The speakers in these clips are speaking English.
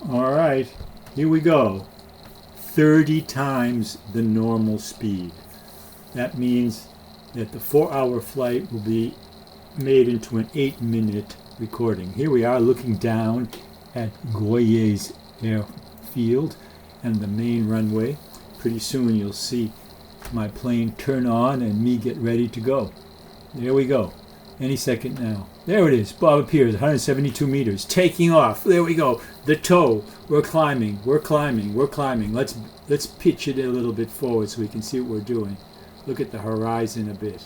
All right, here we go. 30 times the normal speed. That means that the 4-hour flight will be made into an 8-minute recording. Here we are looking down at Goyer's airfield and the main runway. Pretty soon you'll see my plane turn on and me get ready to go. There we go. Any second now. There it is. Bob appears, 172 meters. Taking off. There we go. The toe. We're climbing. We're climbing. We're climbing. Let's pitch it a little bit forward so we can see what we're doing. Look at the horizon a bit.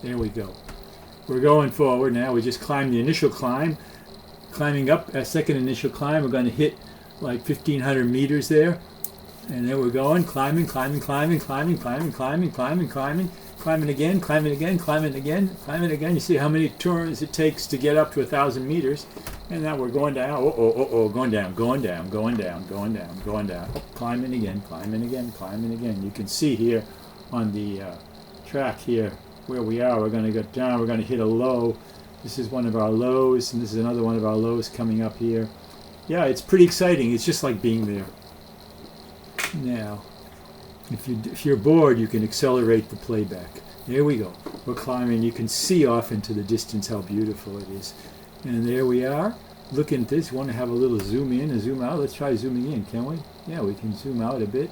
There we go. We're going forward now. We just climbed the initial climb. Climbing up a second initial climb. We're going to hit like 1,500 meters there. And then we're going, climbing, climbing, climbing, climbing, climbing, climbing, climbing, climbing. Climbing again, climbing again, climbing again, climbing again. You see how many turns it takes to get up to 1,000 meters. And now we're going down. Going down, going down, going down, going down, going down. Oh, climbing again, climbing again, climbing again. You can see here on the track here where we are. We're going to go down. We're going to hit a low. This is one of our lows, and this is another one of our lows coming up here. Yeah, it's pretty exciting. It's just like being there. Now, if you're bored, you can accelerate the playback. There we go. We're climbing. You can see off into the distance how beautiful it is. And there we are. Look at this. Want to have a little zoom in and zoom out? Let's try zooming in, can we? Yeah, we can zoom out a bit.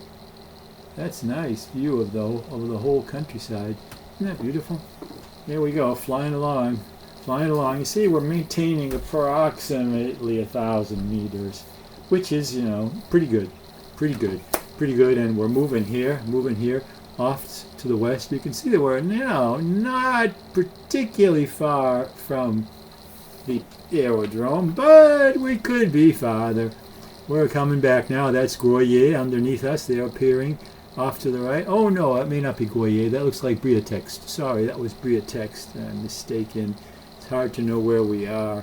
That's a nice view of the whole countryside. Isn't that beautiful? There we go, flying along. Flying along. You see, we're maintaining approximately 1,000 meters, which is, pretty good. Pretty good. Pretty good, and we're moving here off to the west. You can see that we're now not particularly far from the aerodrome, but we could be farther. We're coming back now. That's Goyer underneath us. They're appearing off to the right. Oh no, that may not be Goyer. That looks like Bria Text. Sorry, that was Bria Text. I'm mistaken. It's hard to know where we are.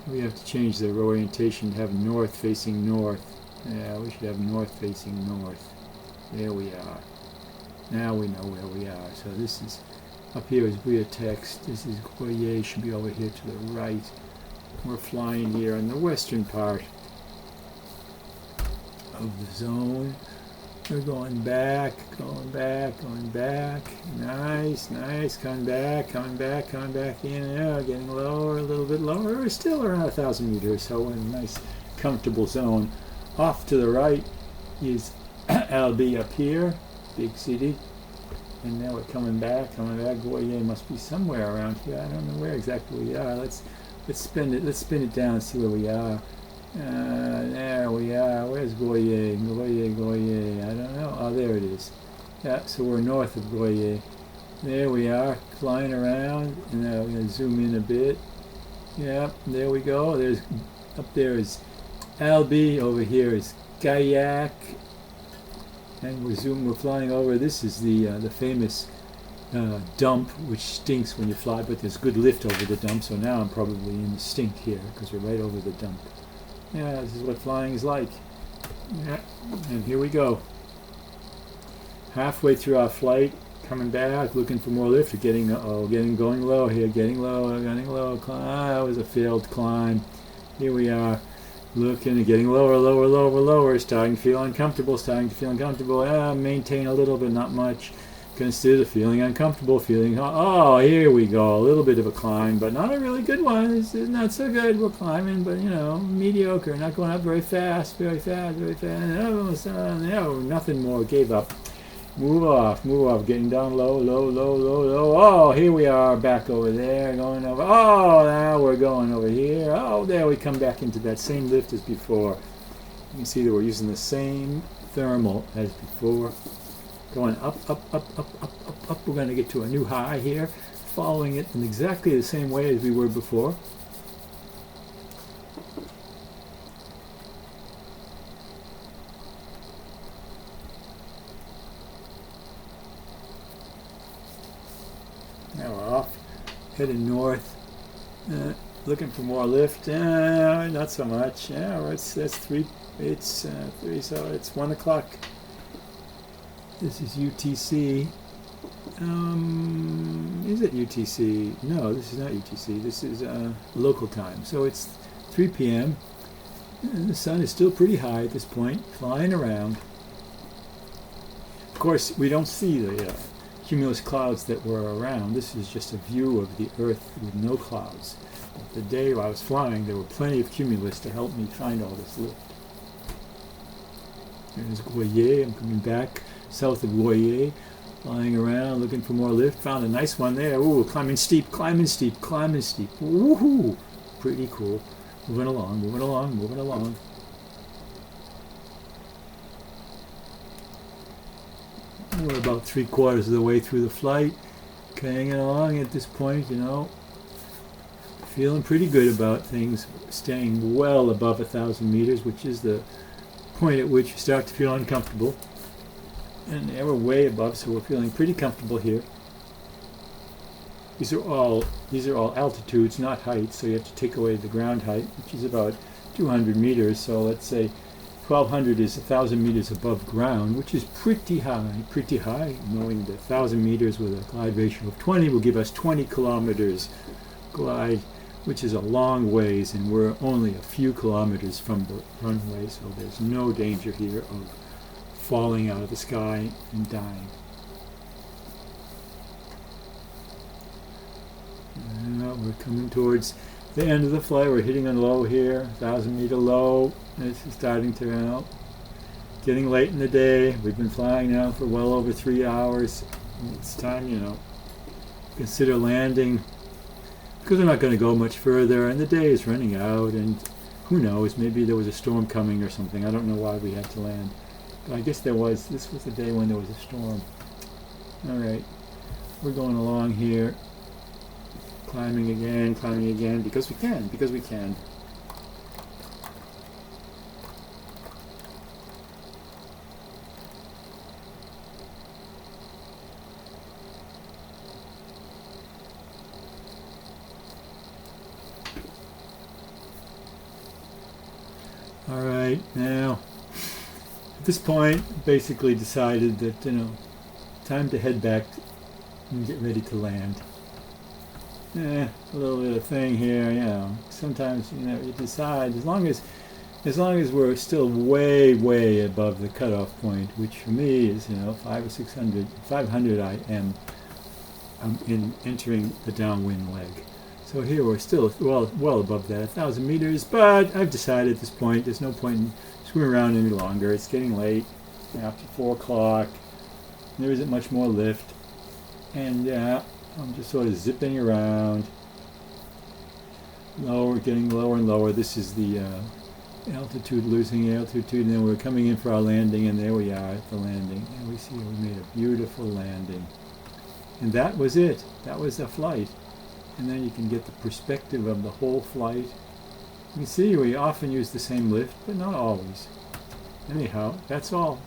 We have to change the orientation to have north facing north. Yeah, we should have north facing north. There we are. Now we know where we are. So this is, up here is Bria Text. This is Goyer, should be over here to the right. We're flying here in the western part of the zone. We're going back, going back, going back. Nice, nice. Coming back, coming back, coming back in. Yeah, getting lower, a little bit lower. We're still around 1,000 meters, so we're in a nice, comfortable zone. Off to the right is LB up here, big city. And now we're coming back, Goyer must be somewhere around here. I don't know where exactly we are. Let's spin it down and see where we are. There we are. Where's Goyer? Goyer. I don't know. Oh, there it is. Yeah, so we're north of Goyer. There we are, flying around. And now we're going to zoom in a bit. Yeah, there we go. Up there is LB, over here is Kayak, and we're flying over. This is the famous dump, which stinks when you fly, but there's good lift over the dump, so now I'm probably in the stink here, because we're right over the dump. Yeah, this is what flying is like. Yeah, and here we go. Halfway through our flight, coming back, looking for more lift, going low here, getting low. That was a failed climb. Here we are. Looking and getting lower, starting to feel uncomfortable, maintain a little bit, not much. Consider feeling uncomfortable, oh, here we go, a little bit of a climb, but not a really good one. It's not so good. We're climbing, but mediocre, not going up very fast. No, nothing more, gave up. Move off, getting down low. Oh, here we are, back over there, going over. Oh, now we're going over here. Oh, there we come back into that same lift as before. You can see that we're using the same thermal as before. Going up. We're going to get to a new high here, following it in exactly the same way as we were before. Now we're off, heading north, looking for more lift. Not so much. Yeah, that's 3. It's 3, so it's 1 o'clock. This is UTC. Is it UTC? No, this is not UTC. This is local time. So it's 3 p.m. And the sun is still pretty high at this point, flying around. Of course, we don't see the cumulus clouds that were around. This is just a view of the Earth with no clouds. But the day I was flying, there were plenty of cumulus to help me find all this lift. There's Goyer. I'm coming back south of Goyer, flying around, looking for more lift. Found a nice one there. Ooh, climbing steep, climbing steep, climbing steep. Woohoo! Pretty cool. Moving along, moving along, moving along. We're about 3/4 of the way through the flight. Hanging along at this point, you know. Feeling pretty good about things. Staying well above 1,000 meters, which is the point at which you start to feel uncomfortable. And we're way above, so we're feeling pretty comfortable here. These are all altitudes, not heights, so you have to take away the ground height, which is about 200 meters. So let's say 1,200 is 1,000 meters above ground, which is pretty high, knowing that 1,000 meters with a glide ratio of 20 will give us 20 kilometers glide, which is a long ways, and we're only a few kilometers from the runway, so there's no danger here of falling out of the sky and dying. We're coming towards the end of the flight. We're hitting a low here, 1,000-meter low. This is starting to, getting late in the day. We've been flying now for well over 3 hours. It's time, consider landing, because we're not going to go much further, and the day is running out, and who knows, maybe there was a storm coming or something. I don't know why we had to land. But I guess this was the day when there was a storm. Alright, we're going along here. Climbing again, because we can. All right, now, at this point, basically decided that, time to head back and get ready to land. A little bit of thing here, sometimes, you decide, as long as we're still way above the cutoff point, which for me is, 500 or 600, 500 I'm in entering the downwind leg. So here we're still well above that, 1,000 meters, but I've decided at this point, there's no point in screwing around any longer. It's getting late, after 4 o'clock, there isn't much more lift, and I'm just sort of zipping around, getting lower and lower. This is the altitude, losing altitude, and then we're coming in for our landing, and there we are at the landing. And we see we made a beautiful landing. And that was it. That was the flight. And then you can get the perspective of the whole flight. You can see we often use the same lift, but not always. Anyhow, that's all.